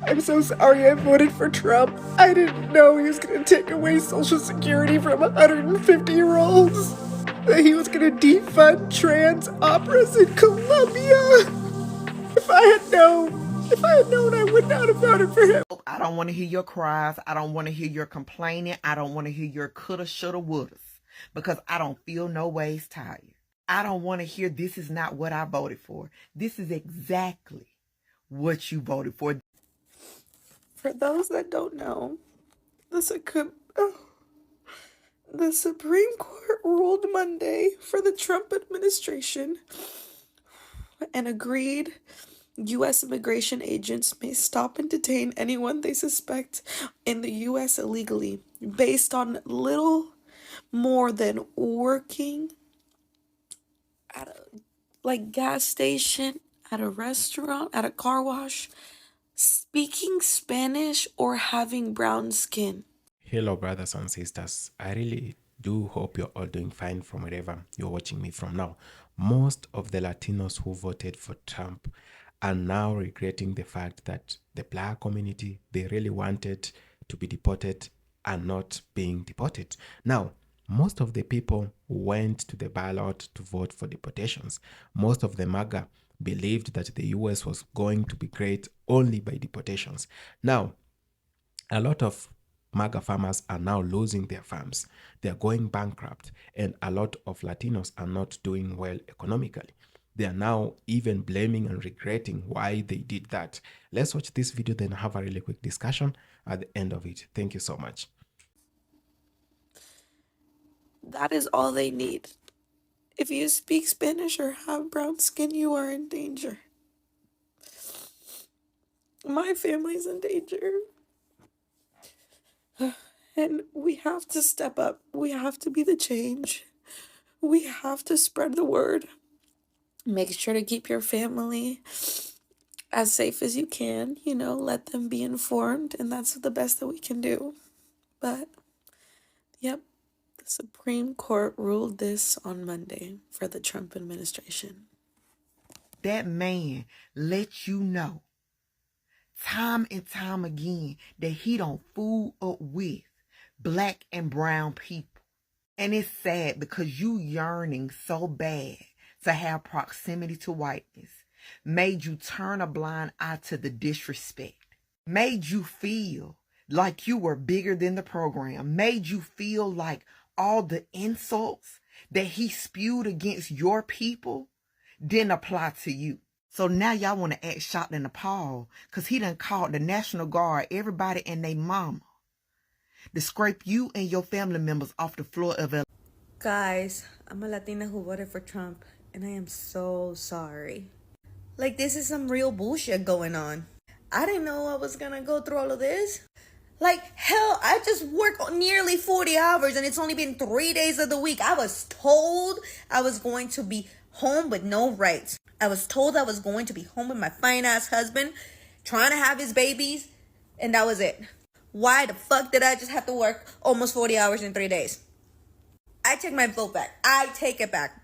I'm so sorry I voted for Trump. I didn't know he was going to take away Social Security from 150-year-olds. That he was going to defund trans operas in Colombia. If I had known, I would not have voted for him. I don't want to hear your cries. I don't want to hear your complaining. I don't want to hear your coulda, shoulda, wouldas. Because I don't feel no ways tired. I don't want to hear this is not what I voted for. This is exactly what you voted for. For those that don't know, the Supreme Court ruled Monday for the Trump administration and agreed U.S. immigration agents may stop and detain anyone they suspect in the U.S. illegally based on little more than working at a gas station, at a restaurant, at a car wash, speaking Spanish, or having brown skin. Hello, brothers and sisters. I really do hope you're all doing fine from wherever you're watching me from now. Most of the Latinos who voted for Trump are now regretting the fact that the black community they really wanted to be deported are not being deported. Now, most of the people went to the ballot to vote for deportations. Most of the MAGA believed that the US was going to be great only by deportations. Now, a lot of MAGA farmers are now losing their farms. They are going bankrupt, and a lot of Latinos are not doing well economically. They are now even blaming and regretting why they did that. Let's watch this video, then have a really quick discussion at the end of it. Thank you so much. That is all they need. If you speak Spanish or have brown skin, you are in danger. My family's in danger. And we have to step up. We have to be the change. We have to spread the word. Make sure to keep your family as safe as you can. Let them be informed. And that's the best that we can do. But, yep. The Supreme Court ruled this on Monday for the Trump administration. That man let you know time and time again that he don't fool up with black and brown people. And it's sad because you yearning so bad to have proximity to whiteness made you turn a blind eye to the disrespect, made you feel like you were bigger than the program, made you feel like all the insults that he spewed against your people didn't apply to you. So now y'all want to act shocked and appalled because he done called the National Guard, everybody and they mama, to scrape you and your family members off the floor of LA. Guys, I'm a Latina who voted for Trump, and I am so sorry. This is some real bullshit going on. I didn't know I was gonna go through all of this. Hell, I just work nearly 40 hours and it's only been 3 days of the week. I was told I was going to be home with no rights. I was told I was going to be home with my fine-ass husband, trying to have his babies, and that was it. Why the fuck did I just have to work almost 40 hours in 3 days? I take my vote back. I take it back.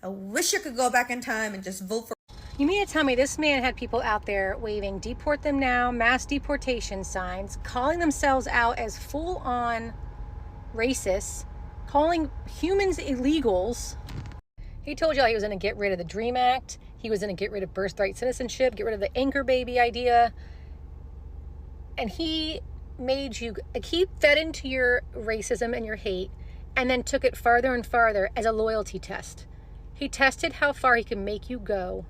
I wish I could go back in time and just vote for... You mean to tell me this man had people out there waving "deport them now," mass deportation signs, calling themselves out as full-on racists, calling humans illegals? He told y'all he was going to get rid of the DREAM Act. He was going to get rid of birthright citizenship, get rid of the anchor baby idea. And he fed into your racism and your hate and then took it farther and farther as a loyalty test. He tested how far he could make you go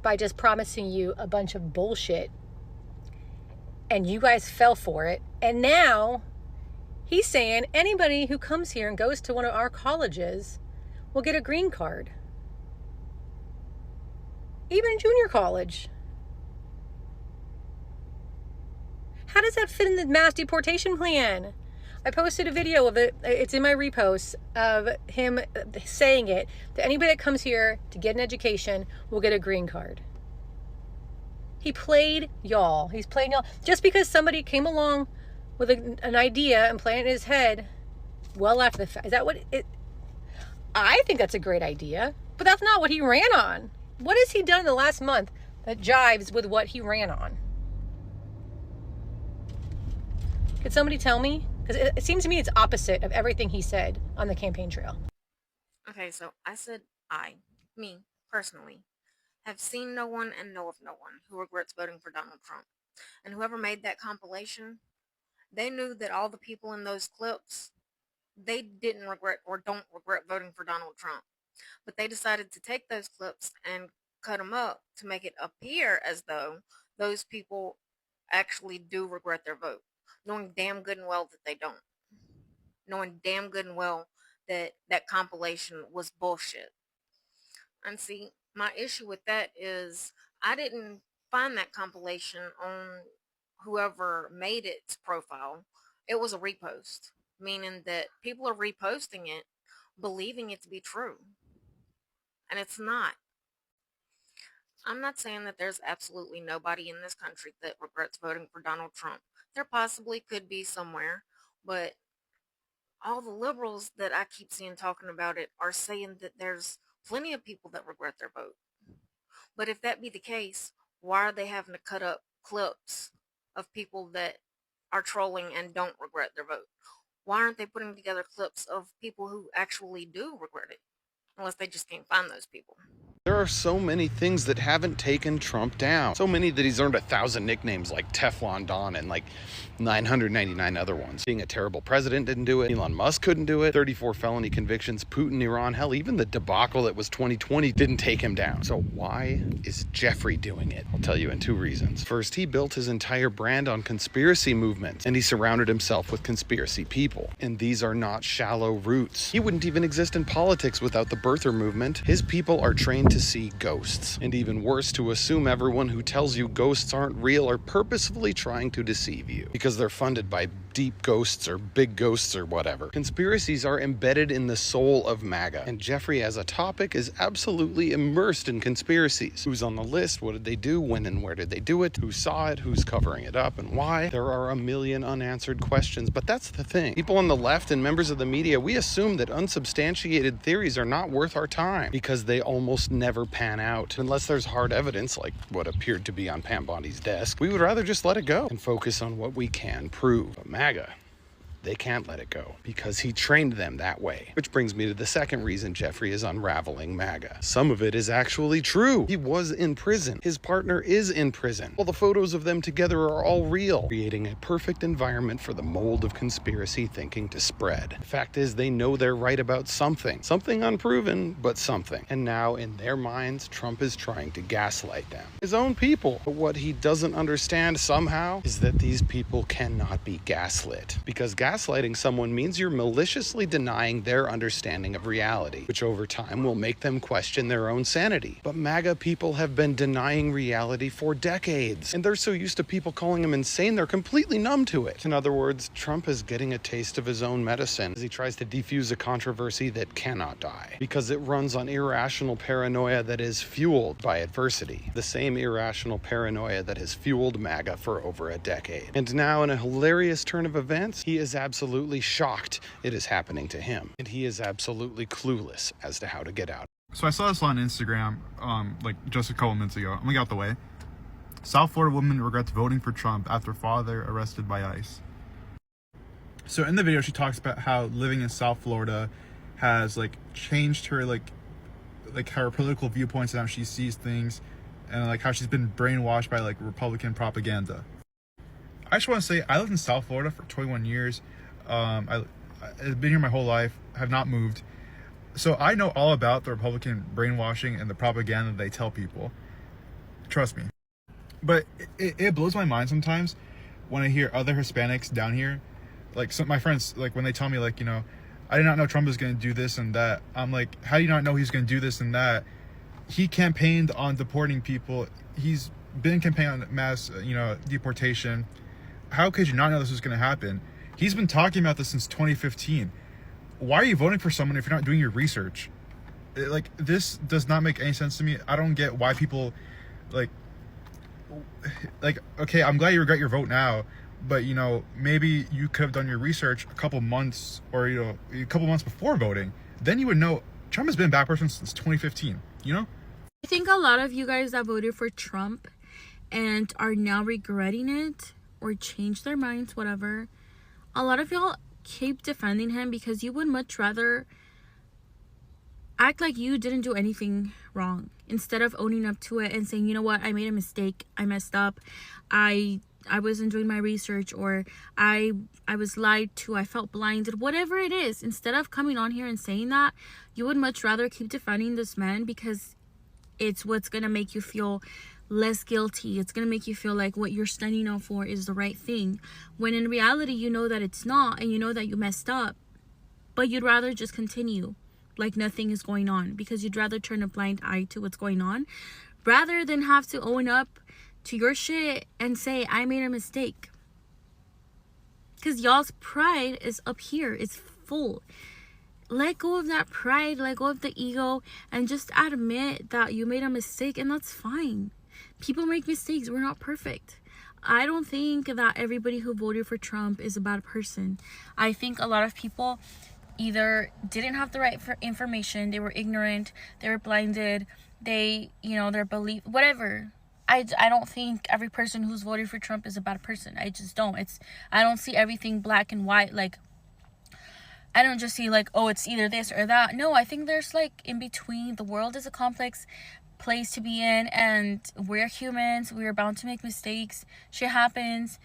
by just promising you a bunch of bullshit. And you guys fell for it. And now he's saying anybody who comes here and goes to one of our colleges will get a green card. Even junior college. How does that fit in the mass deportation plan? I posted a video of it. It's in my reposts of him saying it, that anybody that comes here to get an education will get a green card. He played y'all. He's playing y'all. Just because somebody came along with an idea and planted in his head well after the fact. Is that what it... I think that's a great idea, but that's not what he ran on. What has he done in the last month that jives with what he ran on? Could somebody tell me? Because it seems to me it's opposite of everything he said on the campaign trail. Okay, so I said me, personally, have seen no one and know of no one who regrets voting for Donald Trump. And whoever made that compilation, they knew that all the people in those clips, they didn't regret or don't regret voting for Donald Trump. But they decided to take those clips and cut them up to make it appear as though those people actually do regret their vote, knowing damn good and well that they don't. Knowing damn good and well that that compilation was bullshit. And see, my issue with that is I didn't find that compilation on whoever made its profile. It was a repost, meaning that people are reposting it, believing it to be true. And it's not. I'm not saying that there's absolutely nobody in this country that regrets voting for Donald Trump. There possibly could be somewhere, but all the liberals that I keep seeing talking about it are saying that there's plenty of people that regret their vote. But if that be the case, why are they having to cut up clips of people that are trolling and don't regret their vote? Why aren't they putting together clips of people who actually do regret it? Unless they just can't find those people. There are so many things that haven't taken Trump down. So many that he's earned 1,000 nicknames like Teflon Don and like 999 other ones. Being a terrible president didn't do it. Elon Musk couldn't do it. 34 felony convictions, Putin, Iran, hell, even the debacle that was 2020 didn't take him down. So why is Jeffrey doing it? I'll tell you in 2 reasons. First, he built his entire brand on conspiracy movements, and he surrounded himself with conspiracy people. And these are not shallow roots. He wouldn't even exist in politics without the birther movement. His people are trained to see ghosts, and even worse, to assume everyone who tells you ghosts aren't real are purposefully trying to deceive you because they're funded by deep ghosts or big ghosts or whatever. Conspiracies are embedded in the soul of MAGA, and Jeffrey as a topic is absolutely immersed in conspiracies. Who's on the list? What did they do? When and where did they do it? Who saw it? Who's covering it up and why? There are a million unanswered questions, but that's the thing. People on the left and members of the media, we assume that unsubstantiated theories are not worth our time because they almost never pan out. Unless there's hard evidence, like what appeared to be on Pam Bondi's desk, we would rather just let it go and focus on what we can prove. But MAGA, they can't let it go because he trained them that way. Which brings me to the second reason Jeffrey is unraveling MAGA. Some of it is actually true. He was in prison. His partner is in prison. All the photos of them together are all real, creating a perfect environment for the mold of conspiracy thinking to spread. The fact is, they know they're right about something. Something unproven, but something. And now, in their minds, Trump is trying to gaslight them. His own people. But what he doesn't understand somehow is that these people cannot be gaslit. Because gaslighting someone means you're maliciously denying their understanding of reality, which over time will make them question their own sanity. But MAGA people have been denying reality for decades, and they're so used to people calling them insane, they're completely numb to it. In other words, Trump is getting a taste of his own medicine as he tries to defuse a controversy that cannot die, because it runs on irrational paranoia that is fueled by adversity, the same irrational paranoia that has fueled MAGA for over a decade. And now, in a hilarious turn of events, he is absolutely shocked it is happening to him, and he is absolutely clueless as to how to get out. So I saw this on Instagram, like just a couple minutes ago. I'm gonna get out the way. South Florida woman regrets voting for Trump after father arrested by ICE. So in the video, she talks about how living in South Florida has like changed her like her political viewpoints and how she sees things, and like how she's been brainwashed by like Republican propaganda. I just want to say I lived in South Florida for 21 years. I've been here my whole life, have not moved. So I know all about the Republican brainwashing and the propaganda they tell people. Trust me. But it blows my mind sometimes when I hear other Hispanics down here, like some my friends, like when they tell me like, you know, I did not know Trump was going to do this and that. I'm like, how do you not know he's going to do this and that? He campaigned on deporting people. He's been campaigning on mass, deportation. How could you not know this was going to happen? He's been talking about this since 2015. Why are you voting for someone if you're not doing your research? Like, this does not make any sense to me. I don't get why people, like, okay, I'm glad you regret your vote now, but, you know, maybe you could have done your research a couple months or, you know, a couple months before voting. Then you would know Trump has been a bad person since 2015, you know? I think a lot of you guys that voted for Trump and are now regretting it or changed their minds, whatever, a lot of y'all keep defending him because you would much rather act like you didn't do anything wrong instead of owning up to it and saying, you know what, I made a mistake, I messed up, I wasn't doing my research, or I was lied to, I felt blinded, whatever it is. Instead of coming on here and saying that, you would much rather keep defending this man because it's what's gonna make you feel less guilty. It's gonna make you feel like what you're standing up for is the right thing, when in reality you know that it's not, and you know that you messed up, but you'd rather just continue like nothing is going on because you'd rather turn a blind eye to what's going on rather than have to own up to your shit and say, I made a mistake. Because y'all's pride is up here, it's full. Let go of that pride, let go of the ego, and just admit that you made a mistake, and that's fine. People make mistakes, we're not perfect. I don't think that everybody who voted for Trump is a bad person. I think a lot of people either didn't have the right information, they were ignorant, they were blinded, they, their belief, whatever. I don't think every person who's voted for Trump is a bad person. I just don't. I don't see everything black and white. Like, I don't just see like, oh, it's either this or that. No, I think there's like in between. The world is a complex place to be in, and we're humans. We're bound to make mistakes. Shit happens.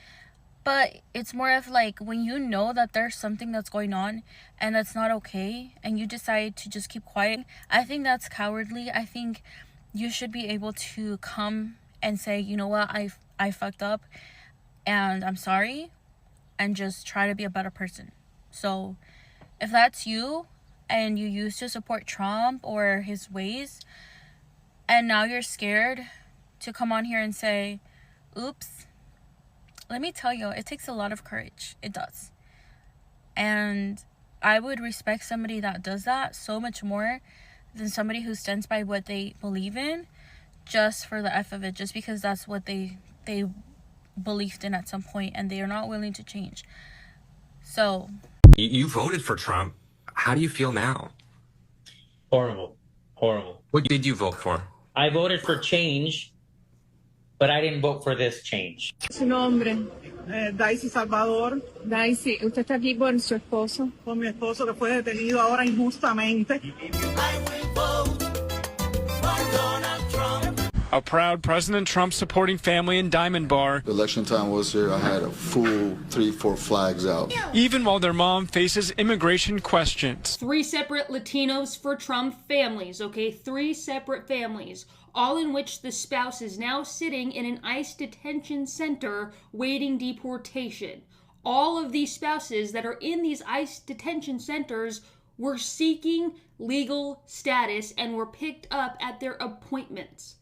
But it's more of like when you know that there's something that's going on and that's not okay, and you decide to just keep quiet, I think that's cowardly. I think you should be able to come and say, you know what, I fucked up and I'm sorry, and just try to be a better person. So if that's you and you used to support Trump or his ways, and now you're scared to come on here and say, oops, let me tell you, it takes a lot of courage. It does. And I would respect somebody that does that so much more than somebody who stands by what they believe in just for the F of it, just because that's what they believed in at some point and they are not willing to change. So you voted for Trump. How do you feel now? Horrible. What did you vote for? I voted for change, but I didn't vote for this change. Su nombre. Daisy Salvador. Daisy, ¿usted está aquí por su esposo? Con mi esposo que fue detenido ahora injustamente. A proud President Trump supporting family in Diamond Bar. Election time was here. I had a full 3-4 flags out. Even while their mom faces immigration questions. 3 separate Latinos for Trump families, okay? 3 separate families, all in which the spouse is now sitting in an ICE detention center waiting deportation. All of these spouses that are in these ICE detention centers were seeking legal status and were picked up at their appointments.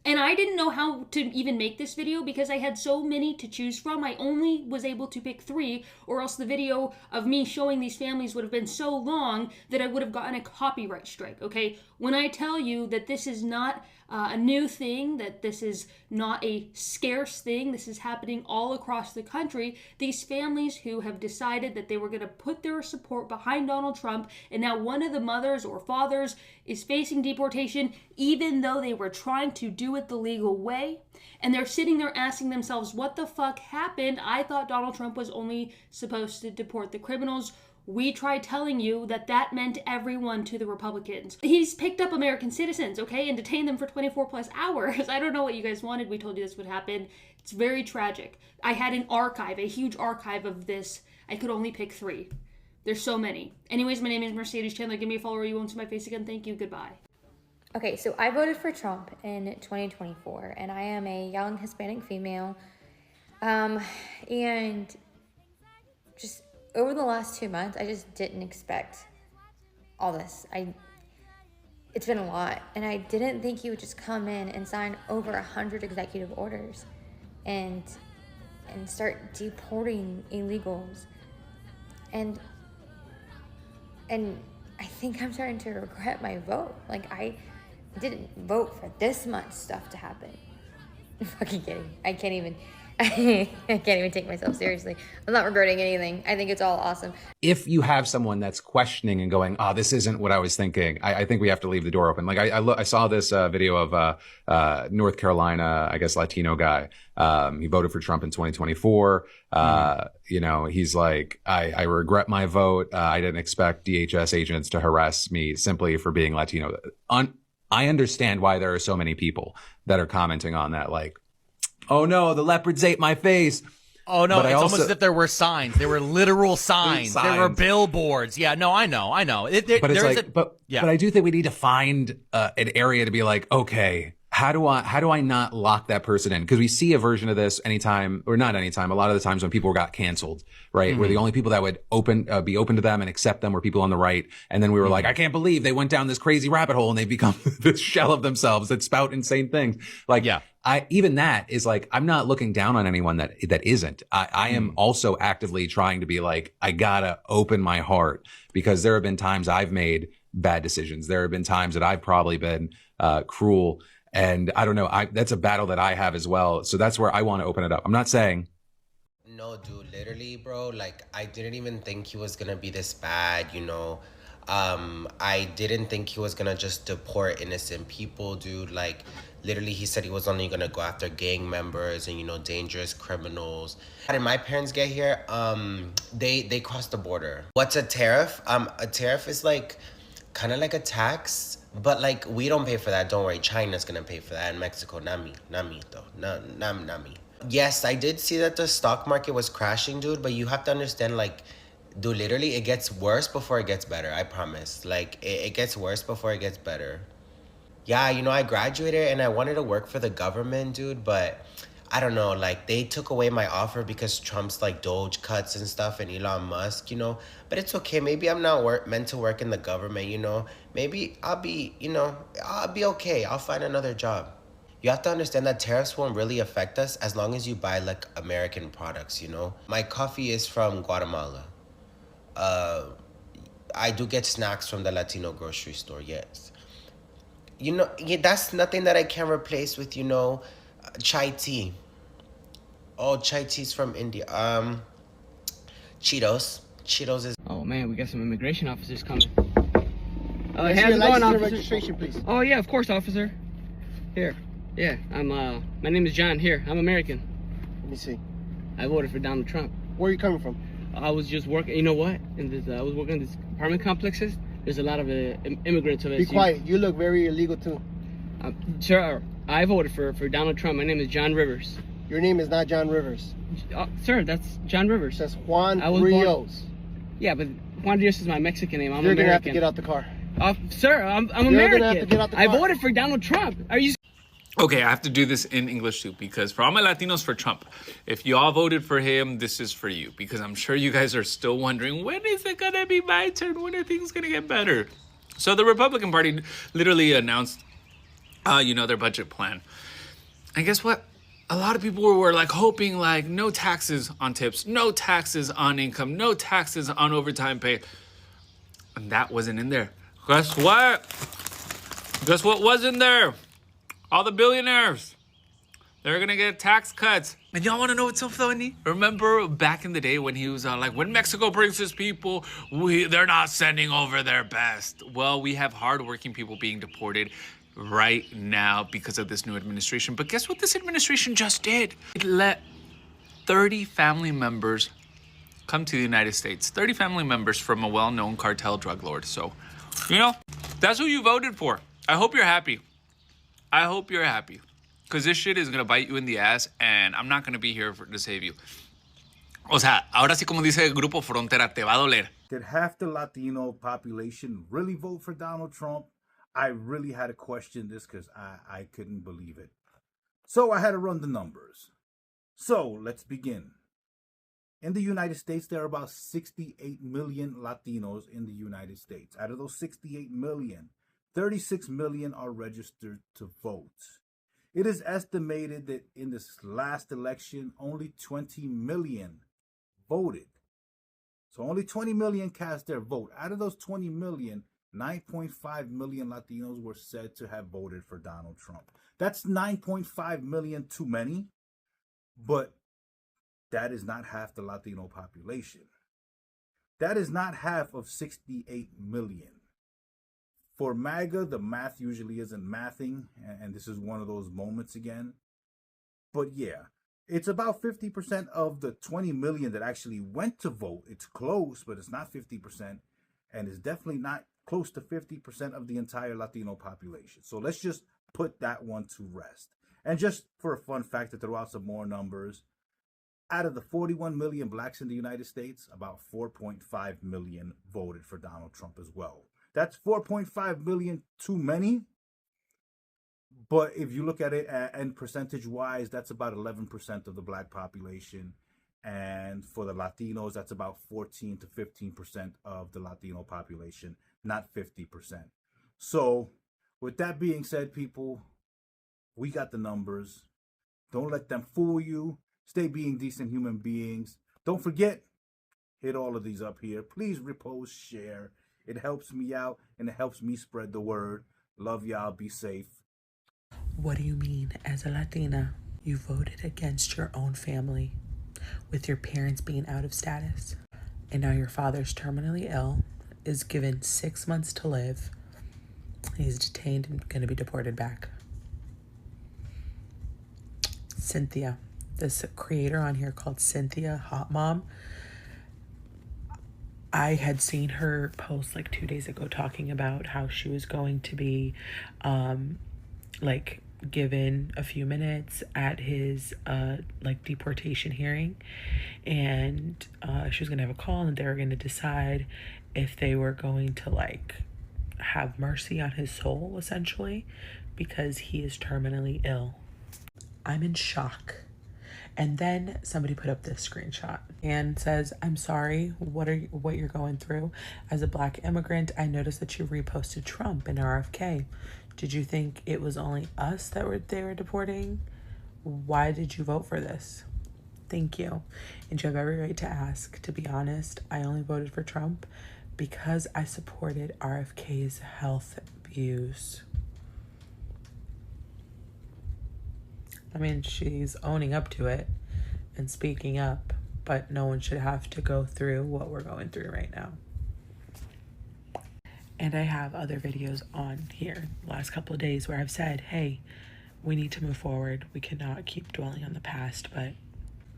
And I didn't know how to even make this video because I had so many to choose from. I only was able to pick 3, or else the video of me showing these families would have been so long that I would have gotten a copyright strike, okay? When I tell you that this is not a new thing, that this is not a scarce thing, this is happening all across the country, these families who have decided that they were going to put their support behind Donald Trump, and now one of the mothers or fathers is facing deportation even though they were trying to do it the legal way, and they're sitting there asking themselves, what the fuck happened? I thought Donald Trump was only supposed to deport the criminals. We tried telling you that that meant everyone to the Republicans. He's picked up American citizens, okay, and detained them for 24 plus hours. I don't know what you guys wanted. We told you this would happen. It's very tragic. I had an archive, a huge archive of this. I could only pick 3. There's so many. Anyways, my name is Mercedes Chandler. Give me a follow or you won't see my face again. Thank you. Goodbye. Okay, so I voted for Trump in 2024, and I am a young Hispanic female. And just over the last 2 months, I just didn't expect all this. It's been a lot, and I didn't think he would just come in and sign over 100 executive orders and start deporting illegals. And I think I'm starting to regret my vote. Like, I didn't vote for this much stuff to happen. I'm fucking kidding. I can't even. I can't even take myself seriously. I'm not regretting anything. I think it's all awesome. If you have someone that's questioning and going, "Oh, this isn't what I was thinking," I think we have to leave the door open. Like I saw this video of North Carolina, I guess Latino guy. He voted for Trump in 2024. You know, he's like, I regret my vote. I didn't expect DHS agents to harass me simply for being Latino. I understand why there are so many people that are commenting on that, like, "Oh no, the leopards ate my face." Oh no, it's almost as if there were signs. There were literal signs. There were billboards. Yeah, no, I know. But it's like, but I do think we need to find an area to be like, okay, how do I not lock that person in? Because we see a version of this anytime, or not anytime, a lot of the times when people got canceled, right? Where the only people that would be open to them and accept them were people on the right. And then we were like, I can't believe they went down this crazy rabbit hole and they've become this shell of themselves that spout insane things. Like, even that is like, I'm not looking down on anyone that isn't. I am also actively trying to be like, I gotta open my heart, because there have been times I've made bad decisions. There have been times that I've probably been cruel. And I don't know, that's a battle that I have as well. So that's where I want to open it up. I'm not saying. No, dude, literally, bro, like, I didn't even think he was going to be this bad, you know. I didn't think he was going to just deport innocent people, dude. Like, literally, he said he was only going to go after gang members and, you know, dangerous criminals. How did my parents get here? They crossed the border. What's a tariff? A tariff is like kind of like a tax. But, like, we don't pay for that. Don't worry. China's going to pay for that. And Mexico, not me, though. Not me. Yes, I did see that the stock market was crashing, dude. But you have to understand, like, dude, literally, it gets worse before it gets better. I promise. Like, it gets worse before it gets better. Yeah, you know, I graduated and I wanted to work for the government, dude. But I don't know, like, they took away my offer because Trump's, like, Doge cuts and stuff, and Elon Musk, you know. But it's okay. Maybe I'm not meant to work in the government, you know. Maybe I'll be okay. I'll find another job. You have to understand that tariffs won't really affect us as long as you buy, like, American products, you know. My coffee is from Guatemala. I do get snacks from the Latino grocery store, yes. You know, that's nothing that I can replace with, you know, chai tea. Oh, chai tea's from India. Cheetos. Cheetos is... Oh, man, we got some immigration officers coming. How's it going, officer? Registration, please. Oh, yeah, of course, officer. Here. Yeah, my name is John. Here, I'm American. Let me see. I voted for Donald Trump. Where are you coming from? I was just working, you know what? I was working in these apartment complexes. There's a lot of immigrants. Be quiet. You look very illegal, too. Sir, I voted for Donald Trump. My name is John Rivers. Your name is not John Rivers. Sir, that's John Rivers. That's Juan Rios. Yeah, but Juan Rios is my Mexican name. You're gonna have to get out the car. Sir, I'm American. You're gonna have to get out the car. I voted for Donald Trump. Are you... Okay, I have to do this in English too, because for all my Latinos for Trump, if you all voted for him, this is for you, because I'm sure you guys are still wondering, when is it gonna be my turn? When are things gonna get better? So the Republican Party literally announced, their budget plan. And guess what? A lot of people were like hoping, like, no taxes on tips, no taxes on income, no taxes on overtime pay. And that wasn't in there. Guess what? Guess what was in there? All the billionaires. They're gonna get tax cuts. And y'all wanna know what's so funny? Remember back in the day when he was like, when Mexico brings his people, they're not sending over their best. Well, we have hardworking people being deported right now because of this new administration. But guess what this administration just did? It let 30 family members come to the United States. 30 family members from a well-known cartel drug lord. So, that's who you voted for. I hope you're happy. I hope you're happy. Because this shit is going to bite you in the ass, and I'm not going to be here to save you. O sea, ahora sí, como dice el Grupo Frontera, te va a doler. Did half the Latino population really vote for Donald Trump? I really had to question this because I couldn't believe it. So I had to run the numbers. So let's begin. In the United States, there are about 68 million Latinos in the United States. Out of those 68 million, 36 million are registered to vote. It is estimated that in this last election, only 20 million voted. So only 20 million cast their vote. Out of those 20 million, 9.5 million Latinos were said to have voted for Donald Trump. That's 9.5 million too many, but that is not half the Latino population. That is not half of 68 million. For MAGA, the math usually isn't mathing, and this is one of those moments again. But yeah, it's about 50% of the 20 million that actually went to vote. It's close, but it's not 50%, and it's definitely not close to 50% of the entire Latino population. So let's just put that one to rest. And just for a fun fact to throw out some more numbers, out of the 41 million blacks in the United States, about 4.5 million voted for Donald Trump as well. That's 4.5 million too many. But if you look at it and percentage-wise, that's about 11% of the black population. And for the Latinos, that's about 14 to 15% of the Latino population, not 50%. So with that being said, people, we got the numbers. Don't let them fool you. Stay being decent human beings. Don't forget, hit all of these up here. Please repost, share. It helps me out and it helps me spread the word. Love y'all. Be safe. What do you mean, as a Latina, you voted against your own family with your parents being out of status? And now your father's terminally ill, is given 6 months to live, and he's detained and going to be deported back. Cynthia, this creator on here called Cynthia Hot Mom, I had seen her post like 2 days ago talking about how she was going to be given a few minutes at his deportation hearing, and she was gonna have a call and they were gonna decide if they were going to have mercy on his soul, essentially, because he is terminally ill. I'm in shock. And then somebody put up this screenshot and says, "I'm sorry, what you're going through. As a black immigrant, I noticed that you reposted Trump and RFK. Did you think it was only us that they were deporting? Why did you vote for this? Thank you. And you have every right to ask. To be honest, I only voted for Trump because I supported RFK's health views." I mean, she's owning up to it and speaking up, but no one should have to go through what we're going through right now. And I have other videos on here the last couple of days where I've said, hey, we need to move forward. We cannot keep dwelling on the past, but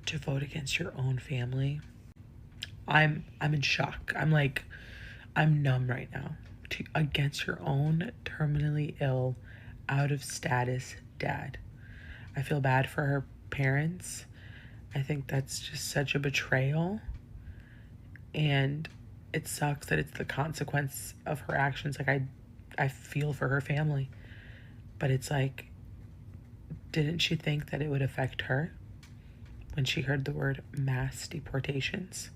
to vote against your own family, I'm in shock. I'm numb right now. Against your own terminally ill, out of status dad. I feel bad for her parents. I think that's just such a betrayal. And it sucks that it's the consequence of her actions. I feel for her family. But it's didn't she think that it would affect her when she heard the word mass deportations?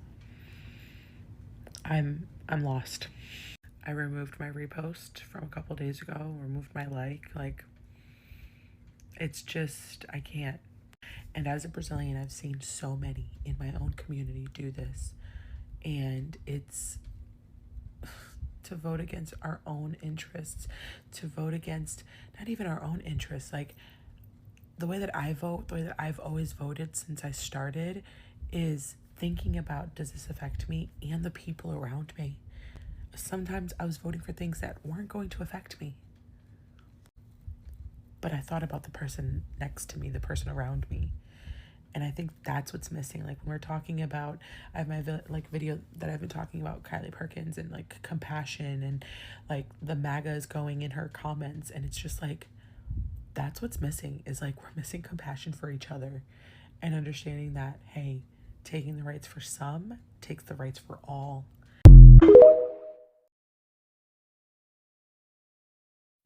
I'm lost. I removed my repost from a couple days ago, removed my like. It's just, I can't. And as a Brazilian, I've seen so many in my own community do this. And it's to vote against our own interests, to vote against not even our own interests. The way that I vote, the way that I've always voted since I started is thinking about, does this affect me and the people around me? Sometimes I was voting for things that weren't going to affect me. But I thought about the person next to me, the person around me. And I think that's what's missing. When we're talking about, I have my video that I've been talking about Kylie Perkins and compassion and the MAGAs going in her comments. And it's just that's what's missing is we're missing compassion for each other and understanding that, hey, taking the rights for some takes the rights for all.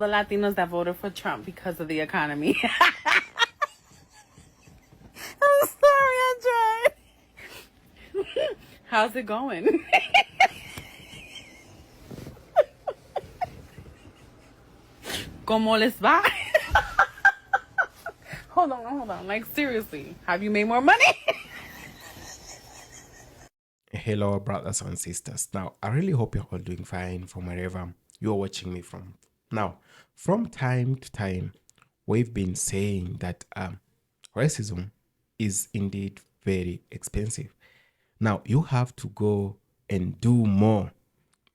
The Latinos that voted for Trump because of the economy. I'm sorry, I tried. How's it going? ¿Cómo les va? Hold on. Seriously, have you made more money? Hello, brothers and sisters. Now, I really hope you're all doing fine from wherever you're watching me from. Now, from time to time, we've been saying that racism is indeed very expensive. Now you have to go and do more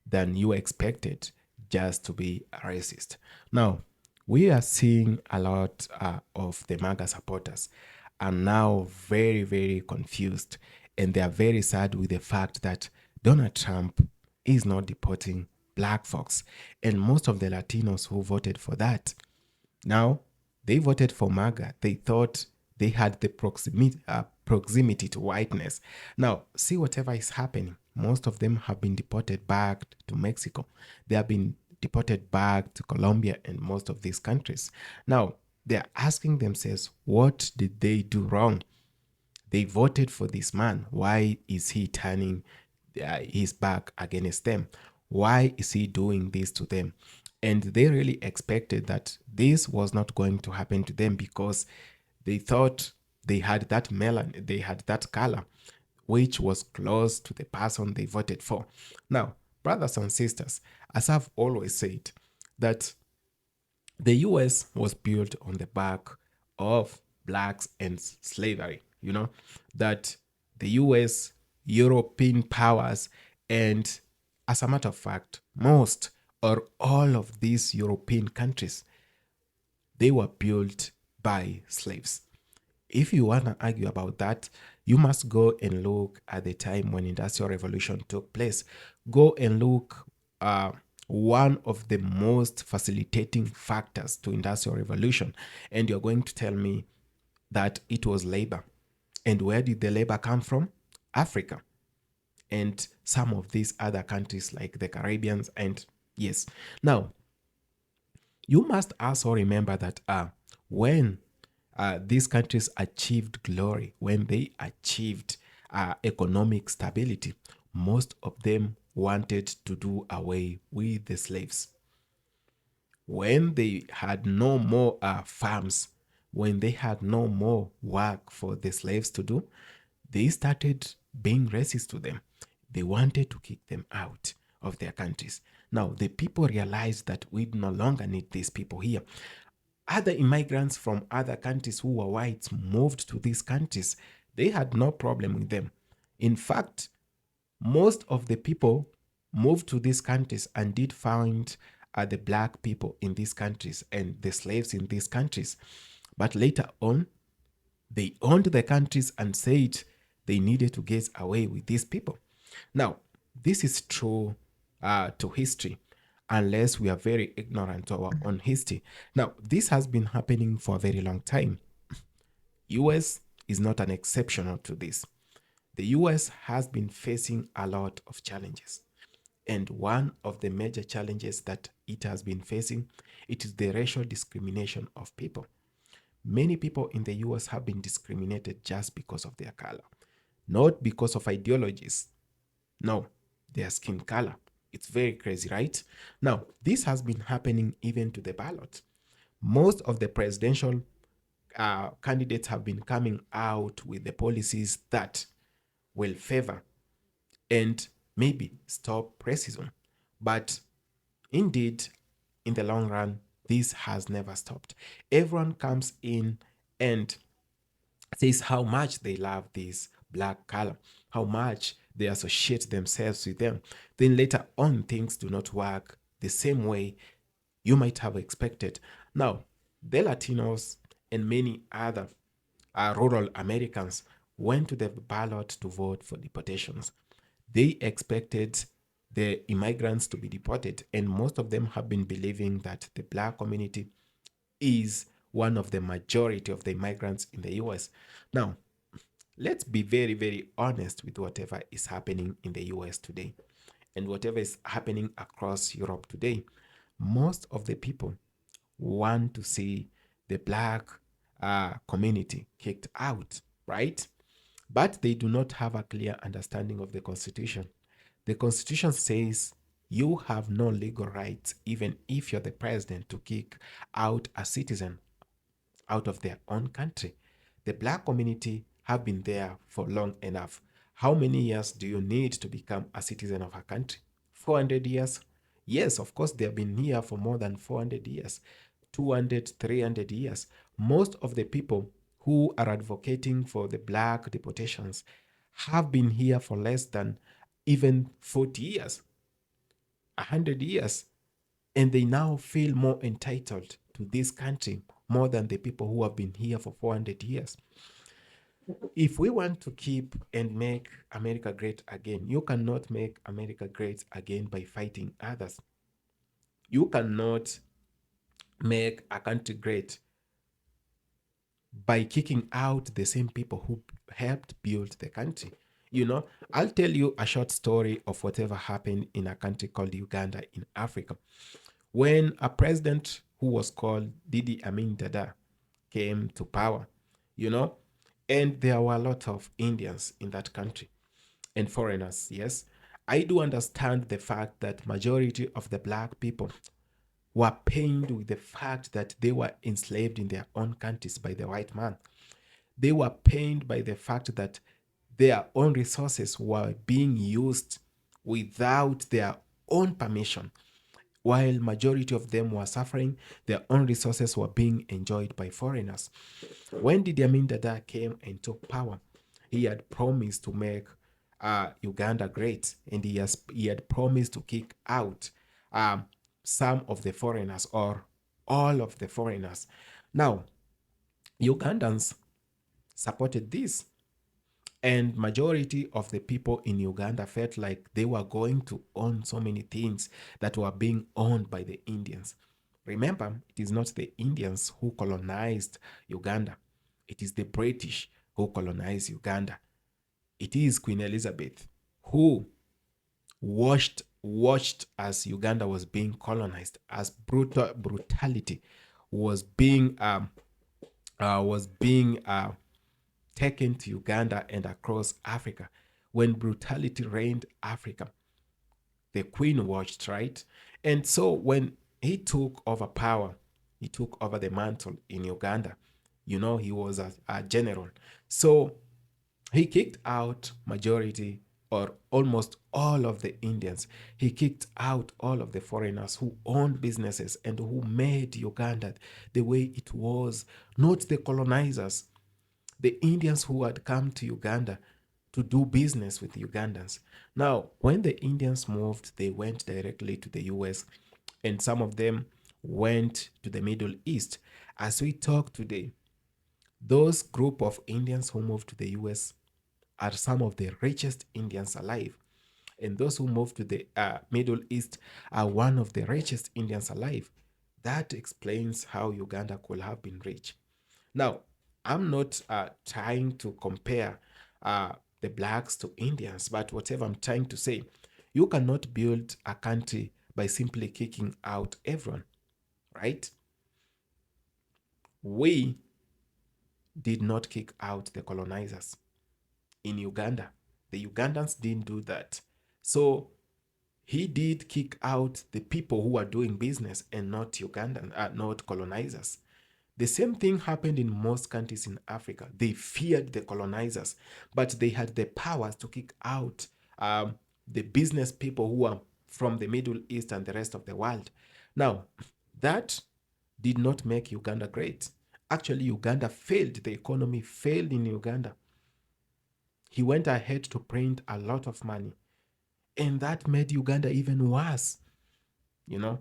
than you expected just to be a racist. Now, we are seeing a lot of the MAGA supporters are now very, very confused, and they are very sad with the fact that Donald Trump is not deporting black folks. And most of the Latinos who voted for that, now they voted for MAGA. They thought they had the proximity to whiteness. Now, see whatever is happening. Most of them have been deported back to Mexico. They have been deported back to Colombia and most of these countries. Now, they're asking themselves, what did they do wrong? They voted for this man. Why is he turning his back against them? Why is he doing this to them? And they really expected that this was not going to happen to them because they thought they had that melanin, they had that color, which was close to the person they voted for. Now, brothers and sisters, as I've always said, that the US was built on the back of blacks and slavery, that the US, European powers, and as a matter of fact, most or all of these European countries, they were built by slaves. If you want to argue about that, you must go and look at the time when Industrial Revolution took place. Go and look one of the most facilitating factors to Industrial Revolution, and you're going to tell me that it was labor. And where did the labor come from? Africa and some of these other countries like the Caribbeans. And yes, now you must also remember that when these countries achieved glory, when they achieved economic stability, most of them wanted to do away with the slaves. When they had no more farms, when they had no more work for the slaves to do, they started being racist to them. They wanted to kick them out of their countries. Now, the people realized that we no longer need these people here. Other immigrants from other countries who were whites moved to these countries. They had no problem with them. In fact, most of the people moved to these countries and did find the black people in these countries and the slaves in these countries. But later on, they owned the countries and said they needed to get away with these people. Now, this is true to history, unless we are very ignorant of our own history. Now, this has been happening for a very long time. US is not an exception to this. The US has been facing a lot of challenges. And one of the major challenges that it has been facing, it is the racial discrimination of people. Many people in the US have been discriminated just because of their color, not because of ideologies. No, their skin color. It's very crazy, right? Now, this has been happening even to the ballot. Most of the presidential candidates have been coming out with the policies that will favor and maybe stop racism. But indeed, in the long run, this has never stopped. Everyone comes in and says how much they love this black color, how much they associate themselves with them. Then later on, things do not work the same way you might have expected. Now, the Latinos and many other rural Americans went to the ballot to vote for deportations. They expected the immigrants to be deported, and most of them have been believing that the black community is one of the majority of the immigrants in the US. Now, let's be very, very honest with whatever is happening in the US today and whatever is happening across Europe today. Most of the people want to see the black community kicked out, right? But they do not have a clear understanding of the Constitution. The Constitution says you have no legal rights, even if you're the president, to kick out a citizen out of their own country. The black community have been there for long enough. How many years do you need to become a citizen of a country? 400 years? Yes, of course, they have been here for more than 400 years. 200, 300 years. Most of the people who are advocating for the black deportations have been here for less than even 40 years, 100 years, and they now feel more entitled to this country more than the people who have been here for 400 years. If we want to keep and make America great again, you cannot make America great again by fighting others. You cannot make a country great by kicking out the same people who helped build the country. You know, I'll tell you a short story of whatever happened in a country called Uganda in Africa. When a president who was called Didi Amin Dada came to power, you know, and there were a lot of Indians in that country and foreigners, yes. I do understand the fact that majority of the black people were pained with the fact that they were enslaved in their own countries by the white man. They were pained by the fact that their own resources were being used without their own permission. While majority of them were suffering, their own resources were being enjoyed by foreigners. When Idi Amin Dada came and took power, he had promised to make Uganda great, and he had promised to kick out some of the foreigners or all of the foreigners. Now, Ugandans supported this, and majority of the people in Uganda felt like they were going to own so many things that were being owned by the Indians. Remember, it is not the Indians who colonized Uganda. It is the British who colonized Uganda. It is Queen Elizabeth who watched as Uganda was being colonized, as brutality was being taken to Uganda and across Africa. When brutality reigned Africa, the Queen watched, right? And so when he took over power, he took over the mantle in Uganda. You know, he was a general. So he kicked out majority or almost all of the Indians. He kicked out all of the foreigners who owned businesses and who made Uganda the way it was, not the colonizers, the Indians who had come to Uganda to do business with Ugandans. Now, when the Indians moved, they went directly to the US, and some of them went to the Middle East. As we talk today, those group of Indians who moved to the US are some of the richest Indians alive. And those who moved to the Middle East are one of the richest Indians alive. That explains how Uganda could have been rich. Now, I'm not trying to compare the blacks to Indians, but whatever I'm trying to say, you cannot build a country by simply kicking out everyone, right? We did not kick out the colonizers in Uganda. The Ugandans didn't do that. So he did kick out the people who are doing business and not Ugandan, not colonizers. The same thing happened in most countries in Africa. They feared the colonizers, but they had the powers to kick out the business people who are from the Middle East and the rest of the world. Now, that did not make Uganda great. Actually, Uganda failed. The economy failed in Uganda. He went ahead to print a lot of money, and that made Uganda even worse. You know,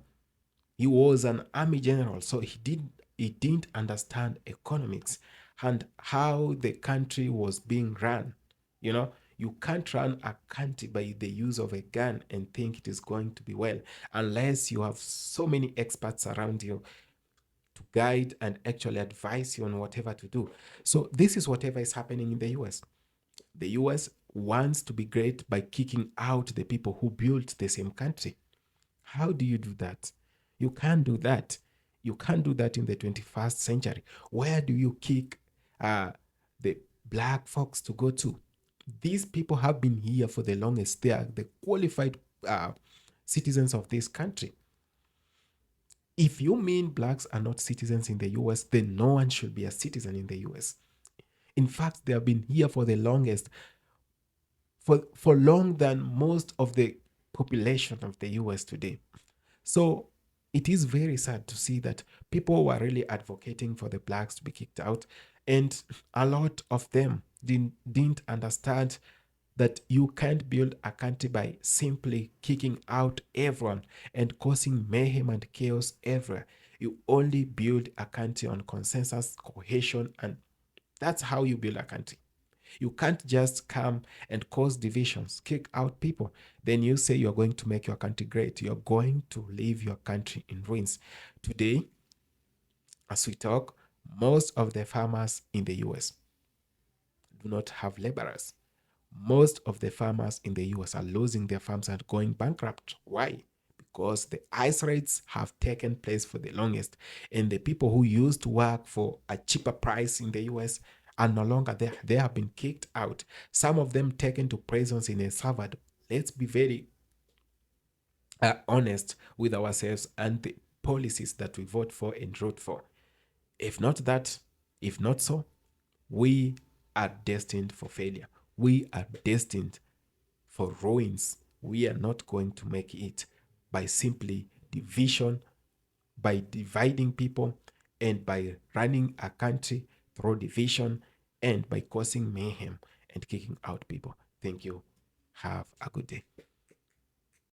he was an army general, so he didn't understand economics and how the country was being run. You know, you can't run a country by the use of a gun and think it is going to be well, unless you have so many experts around you to guide and actually advise you on whatever to do. So this is whatever is happening in the US. The US wants to be great by kicking out the people who built the same country. How do you do that? You can't do that. You can't do that in the 21st century. Where do you kick the black folks to go to? These people have been here for the longest. They are the qualified citizens of this country. If you mean blacks are not citizens in the US, then no one should be a citizen in the US. In fact, they have been here for the longest, for long than most of the population of the US today. So it is very sad to see that people were really advocating for the blacks to be kicked out, And a lot of them didn't understand that you can't build a country by simply kicking out everyone and causing mayhem and chaos everywhere. You only build a country on consensus, cohesion, and that's how you build a country. You can't just come and cause divisions, kick out people. Then you say you're going to make your country great. You're going to leave your country in ruins. Today, as we talk, most of the farmers in the US do not have laborers. Most of the farmers in the US are losing their farms and going bankrupt. Why? Because the ice raids have taken place for the longest, and the people who used to work for a cheaper price in the US are no longer there. They have been kicked out. Some of them taken to prisons in El Salvador. Let's be very honest with ourselves and the policies that we vote for and wrote for. If not that, if not so, we are destined for failure. We are destined for ruins. We are not going to make it by simply division, by dividing people, and by running a country through division, and by causing mayhem and kicking out people. Thank you. Have a good day.